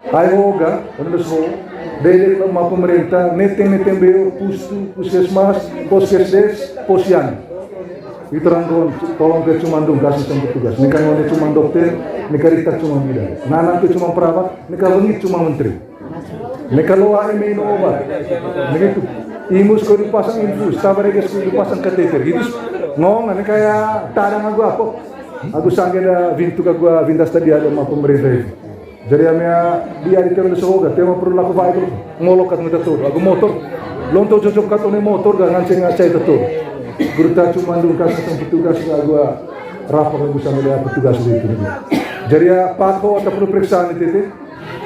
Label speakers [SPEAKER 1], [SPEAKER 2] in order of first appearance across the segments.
[SPEAKER 1] Ay hoga, ano so, dele ma pemerintah netem beo pustu puskesmas, poskesdes, posyan. Iteranggon tolong ke cuma kasih sama petugas. Nika ngone cuma dokter, nika rita cuma bidan. Nana ke cuma perawat, nika bengit cuma menteri. Nika loa email obat. Nika itu imus ko dipasang infus, tabareges ko dipasang kateter. Gitu ngong ane kayak tadang aku apa? Aku sange da vintu ka gua vindas tadi ada ma pemerintah itu. Jadi amia dia di tema soga, tema perlu laku baik itu ngolokat metatur. Aku motor lonto cocok katone motor ga nganceng ngacai tetur. Gurta cuma kasih sama petugas ga gua rapor aku sama dia petugas itu. Jadi ya pakho atau perlu periksaan itu.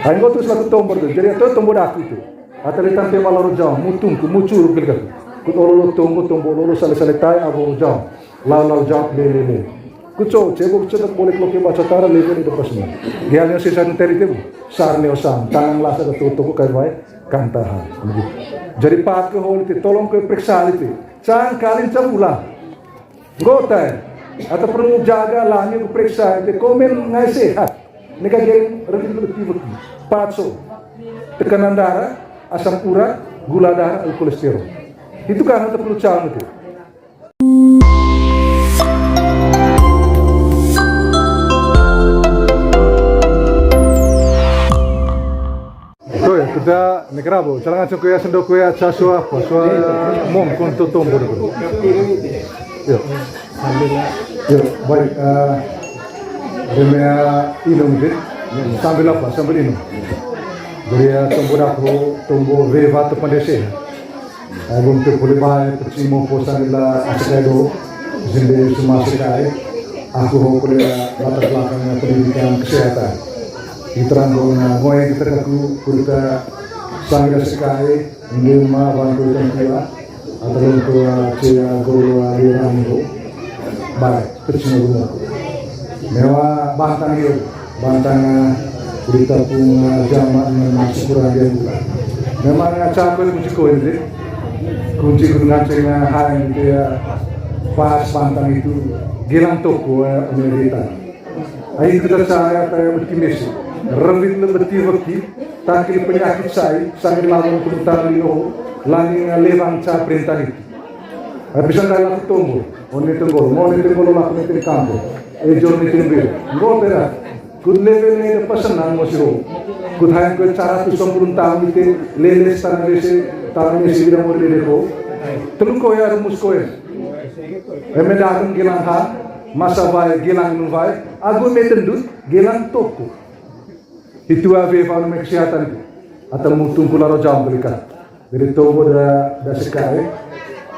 [SPEAKER 1] Aing gua terus laku tombor tuh. Jadi itu tombor aku itu. Atalitan tema loro jauh, mutungku mucur pilkat. Kut ololo tombor lolo sale tai abo jauh. Lau jauh lele. Kuco, cebo cetak boleh kloke baca tara level itu pasnya. Dia hanya sisa teri itu, sarne osam, tangan lasa ke toko kai baik, kantahan. Jadi pak ke hol itu, tolong ke periksa itu. Jangan kalian campula. Gotai, atau perlu jaga lah ni periksa itu. Komen ngai sehat. Nika geng lebih patso, tekanan darah, asam urat, gula darah, kolesterol. Itu kan perlu campur itu. Kita negrabo, jangan cuma kaya sendok kaya casua apa, soal mom konto tombol itu. Yo, baik. Remea inum itu, sambil apa, sambil inum. Jadi tombol aku, tombol reva tu pandai. Aku tu boleh baik, percuma posan ila asyado, jadi semua sekai. Aku boleh latar belakang pendidikan kesehatan. Iteranggon ngoy kita kaku kurita sangga sekai ngema bantu tangkila atau untuk cia guru alirango baik percuma guna mewa bantang kurita pun jamaah masuk kurang dia bukan memang capek kunci ngacengnya hang dia pas bantang itu gilang toko militan ayo kita saya kayak optimis Rembit lebih waktu, tangkil penyakit saya, sambil lalu tentang lino, langit lewang ca perintah itu. Bisa nggak laku tunggu, mau nenggol laku nenggol kampung, jor nenggol, nggak berat. Good level ni pesanan masih good hayang good cara tu sempurna tahun itu, leles tanah lese, tahun ini sih mau leleko. Terus kau ya rumus kau ya. Emedakan gilang ha, masa baik gilang nuvai, aku metendut gilang toko. Itu ave kalau kesehatan itu atau mutung kularo jam belikan dari tobo da sekai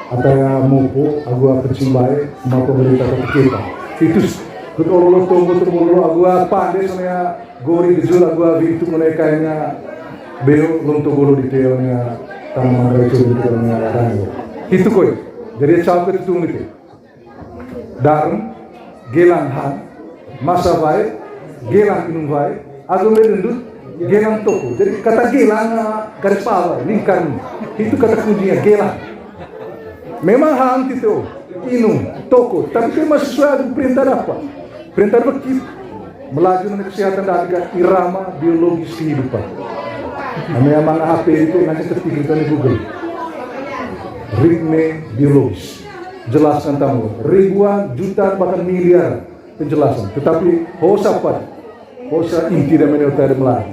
[SPEAKER 1] atau yang mupu agua percimbai mau pemerintah kita itu kalau tobo agua pandai sebenarnya gori dijul agua itu menaikkannya beo lonto golo di teonya taman itu di teonya tango itu koi jadi cakap itu itu darum gelang han masa baik gelang inung baik aku mendut gelang toko. Jadi kata gelang garis bawah lingkaran itu kata kuncinya gelang. Memang hang itu inung toko, tapi masih sesuai perintah apa? Perintah begitu melaju dengan kesehatan dan irama biologis kehidupan. Memang HP itu nanti ketikkan di Google. Ritme biologis. Jelaskan tamu ribuan juta bahkan miliar penjelasan. Tetapi hosapat Osa inti dan menurut melah.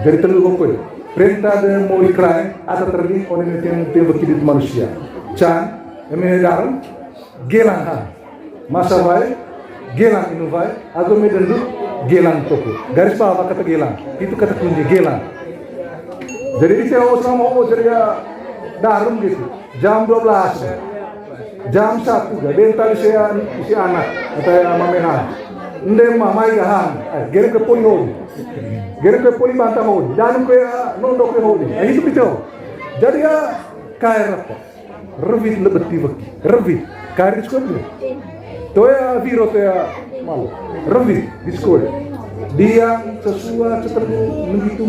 [SPEAKER 1] Jadi terlalu komplit. Perintah dan mau dikerai atau terlihat oleh yang berkidit manusia. Can, emedaran, gelang ha. Masa baik, gelang inu baik. Aku medendut gelang toko. Garis bawah kata gelang. Itu kata kunci gelang. Jadi di sini sama jadi darum gitu. Jam 12, jam 1 bentar isi anak atau mamehan. Ndem mamai gahan, gere ke poli hodi, gere ke poli bantah hodi, dan ke nondo ke hodi. Itu betul. Jadi ya kaya apa? Revit lebih tinggi, revit kaya di sekolah. Toya viro toya malu, revit di sekolah. Dia sesuatu seperti begitu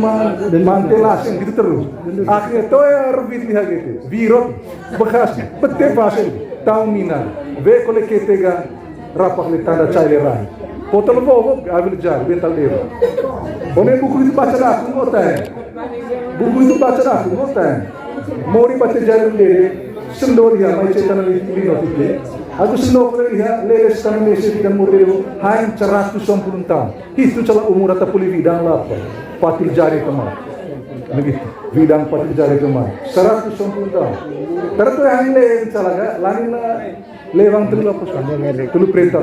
[SPEAKER 1] mantelas yang gitu terus. Akhirnya toya revit lihat gitu, viro bekas, betul pasal tahun mina, ve koleketega rapak le tanda cair rai. Foto lobo, ambil jar, bental dia. One buku itu baca aku ngoten. Buku itu baca aku ngoten. Mau dibaca jar dia, sendor dia, mai cetan di notike. Aku sendor dia, leles kan Indonesia dan model hanya 190 tahun. Itu celah umur atau pulih bidang lah, patil jari kemana. Begitu, bidang patil jari kemana. 190 tahun. Terus yang lain celah kan, lain lewang terlalu apa? Terlalu perintah.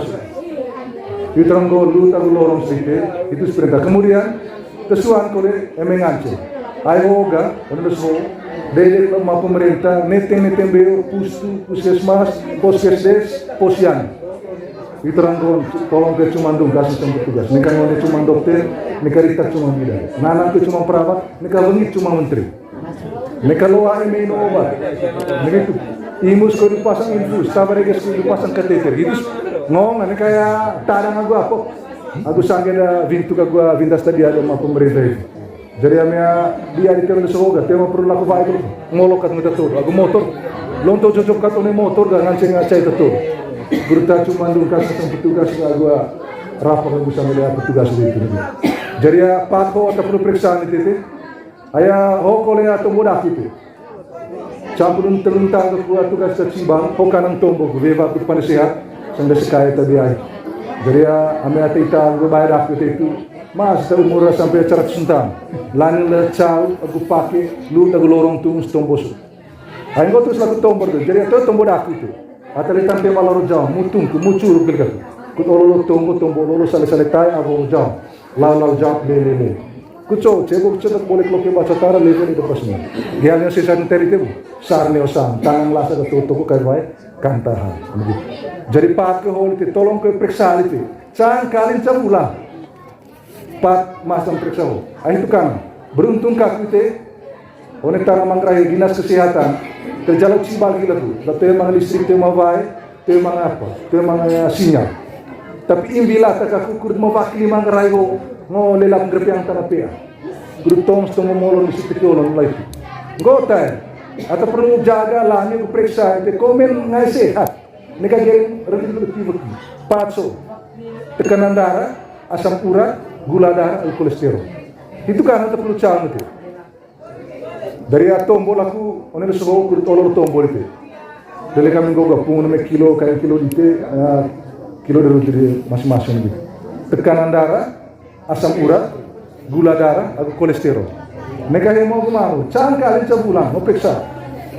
[SPEAKER 1] Itu teranggo lu tahu lorong sedikit itu seperti kemudian kesuan kole emengance ayo ga menurut dari lemah pemerintah neteng beo puskesmas poskesdes posyan itu teranggo tolong ke cumandung kasih sama petugas nikah ngone cuma dokter nikah rita cuma bidan nana ke cuma perawat nikah bengi cuma menteri nikah loa email obat nikah itu imus kau dipasang infus tabareges kau dipasang kateter itu ngomong ini kayak tadang aku sanggenda vintu ka gua vintas tadi ada sama pemerintah itu. Jadi dia di terus semoga tema perlu laku baik ngolokat ngata tuh. Aku motor lonto cocok katone motor gak ngancing ngacai itu. Berita cuma kasih sama petugas gua rapat aku sama dia petugas itu. Jadi pako atau perlu periksaan itu. Ayah hokole atau mudah itu. Campurun terlentang ke gua tugas kecimbang hokanang tombok bebas itu pada sehat. Sampai sekaya tadi ay. Jadi ame ate ita gue bayar aku itu mas tahu murah sampai 100 tahun. Lain le caw aku pakai lu tahu lorong tu tombos. Ayo gue terus laku tombor tu. Jadi itu tombor aku itu. Atau letan tema lorong jauh mutung ke muncul gitu. Kut ololo tombor lolo sale tay aku jauh. Lalu jauh lele. Kuco cebok cetak boleh keloke baca tara level itu pasnya. Gialnya sisa teri itu sarne osam tangan lasa ke toko kai baik kantahan. Jadi pak ke hol itu tolong ke periksa itu. Jangan kalian sebulan. Pak masam periksa. Itu kan beruntung kak itu. Oleh tanah mangrai dinas kesehatan terjalan cibal gila tu. Tapi emang listrik tema baik, tema apa? Tema sinyal. Tapi imbilah tak aku kurut mewakili mangrai ho ngolelak gerpiang tanah pia. Kurut tong setengah molon di situ kolon lagi. Gotai. Atau perlu jaga lah ni periksa itu komen ngai sehat. Nika geng reduktif patso tekanan darah asam urat gula darah dan kolesterol itu kan perlu calon itu dari tombol aku onel suruh kurut olor tombol itu dari kami goga pun kilo kayak kilo itu kilo dari masing-masing gitu tekanan darah asam urat gula darah dan kolesterol mereka yang mau kemana jangan kalian sebulan mau periksa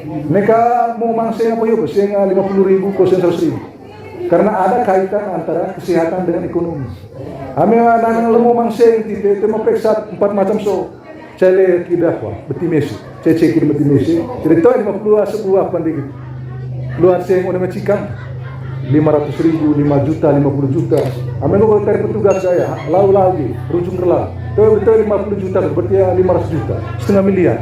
[SPEAKER 1] mereka mau mangsa apa yuk, sehingga 50.000, kosen 100.000. Karena ada kaitan antara kesehatan dengan ekonomi. Kami anak lemo mangsa yang itu mau periksa 4 macam so. Cale tidak apa, betimesi, cece kiri betimesi. Jadi itu 50 sebuah pandai. Luar saya mau nama cikang 500.000, 5 juta, 50 juta. Kami kalau cari petugas saya, lau lagi, rujung relah. Itu 50 juta, berarti 500 juta, setengah miliar.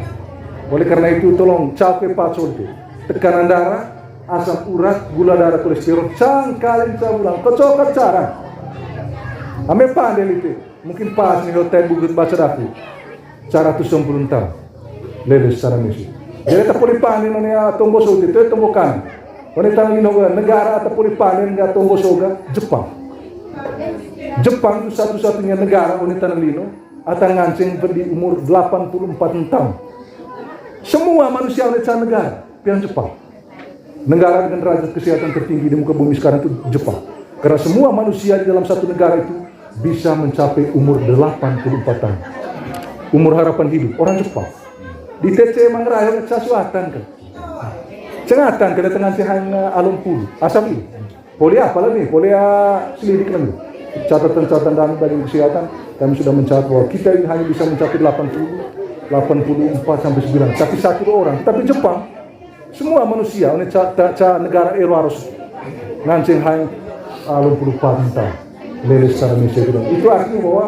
[SPEAKER 1] Oleh karena itu tolong capai patso itu tekanan darah, asam urat, gula darah, kolesterol, jangan kalian ulang. Kocok cara. Ame pandai itu. Mungkin pas nih hotel bukit baca aku. Cara tu sempurna. Leles cara misi. Jadi tak boleh pandai nanya tombol soga itu tombokan. Wanita negara tak boleh pandai nggak tombol soga Jepang. Jepang itu satu-satunya negara wanita lino atau ngancing di umur 84 tahun. Semua manusia oleh negara yang Jepang. Negara dengan derajat kesehatan tertinggi di muka bumi sekarang itu Jepang. Karena semua manusia di dalam satu negara itu bisa mencapai umur 84 tahun. Umur harapan hidup orang Jepang. Di TC Mangrai sesuatan kan. Cengatan kedatangan siang alun pulu asam ini. Polia apa lagi? Polia selidik lagi. Catatan-catatan dari kesehatan kami sudah mencatat bahwa kita ini hanya bisa mencapai 84 sampai 9, tapi satu orang. Tapi Jepang, semua manusia, ini negara Eropa ngancing hanya 84 tahun. Leles secara Indonesia itu artinya bahwa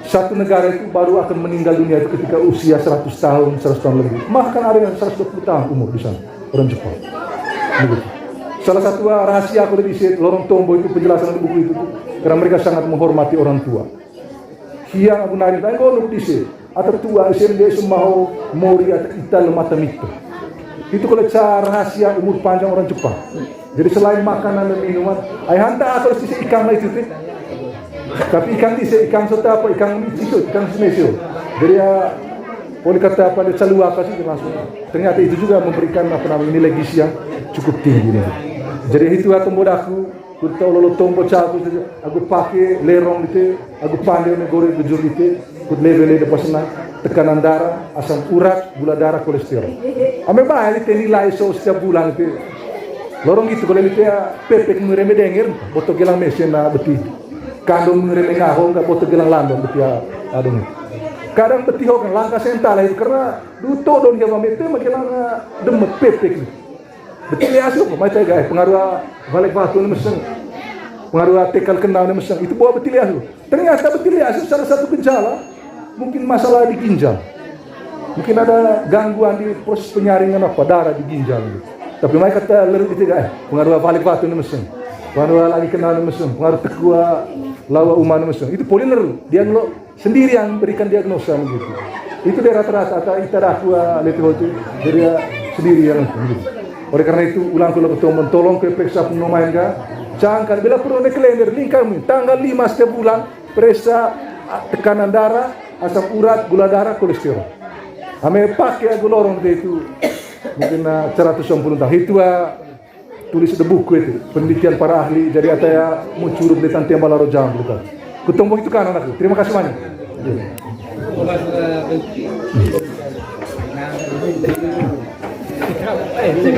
[SPEAKER 1] satu negara itu baru akan meninggal dunia itu ketika usia 100 tahun lebih. Bahkan ada yang 120 tahun umur di sana orang Jepang. Begitu. Salah satu rahasia aku di lorong tombo itu penjelasan di buku itu karena mereka sangat menghormati orang tua. Hiang aku nari tanya kau nuk disi atau tua SMD semau mori atau ital mata mito. Itu kalau cara rahasia umur panjang orang Jepang. Jadi selain makanan dan minuman, ayah hantar atau sisi ikan lah itu. Tapi ikan sota apa ikan itu ikan senesio. Jadi ya boleh kata pada caluaka sih langsung. Ternyata itu juga memberikan nilai gizi yang cukup tinggi nih. Jadi itu tombo daku, kita lalu tombo caku aku pakai lerong itu, aku pandai negoreng bujur itu, aku level itu pasna tekanan darah, asam urat, gula darah, kolesterol. Ame balik nilai setiap bulan itu. Lorong gitu kalau itu ya pepek ngereme denger, boto gelang mesin na beti. Kandung ngereme ngahong, nggak boto gelang landong beti ya adung. Kadang beti hokan langkah sental itu karena duto don dia mamete magelang demet pepek. Beti liasu kok, macam guys pengaruh balik batu ni meseng, pengaruh tekal kenal ni meseng itu bawa beti liasu. Ternyata beti liasu salah satu gejala mungkin masalah di ginjal. Mungkin ada gangguan di proses penyaringan apa darah di ginjal gitu. Tapi mereka kata lerut itu guys, pengaruh balik batu ni meseng, pengaruh lagi kenal ni meseng, pengaruh tekua lawa uman ni meseng. Itu poliler, dia lo sendiri yang berikan diagnosa gitu. Itu dia rata-rata atau itadakua letih itu dia sendiri yang gitu. Oleh karena itu ulang kalau ketemu tolong ke periksa penomain ga, jangan bila perlu ada kalender lingkar tanggal 5 setiap bulan periksa tekanan darah, asam urat, gula darah, kolesterol. Ame pakai aku lorong itu. Mungkin 190 tahun itu tulis di buku itu penelitian para ahli jadi ada ya muncul di tantiam balaro jam gitu. Ketemu itu kan anakku. Terima kasih banyak.
[SPEAKER 2] Saya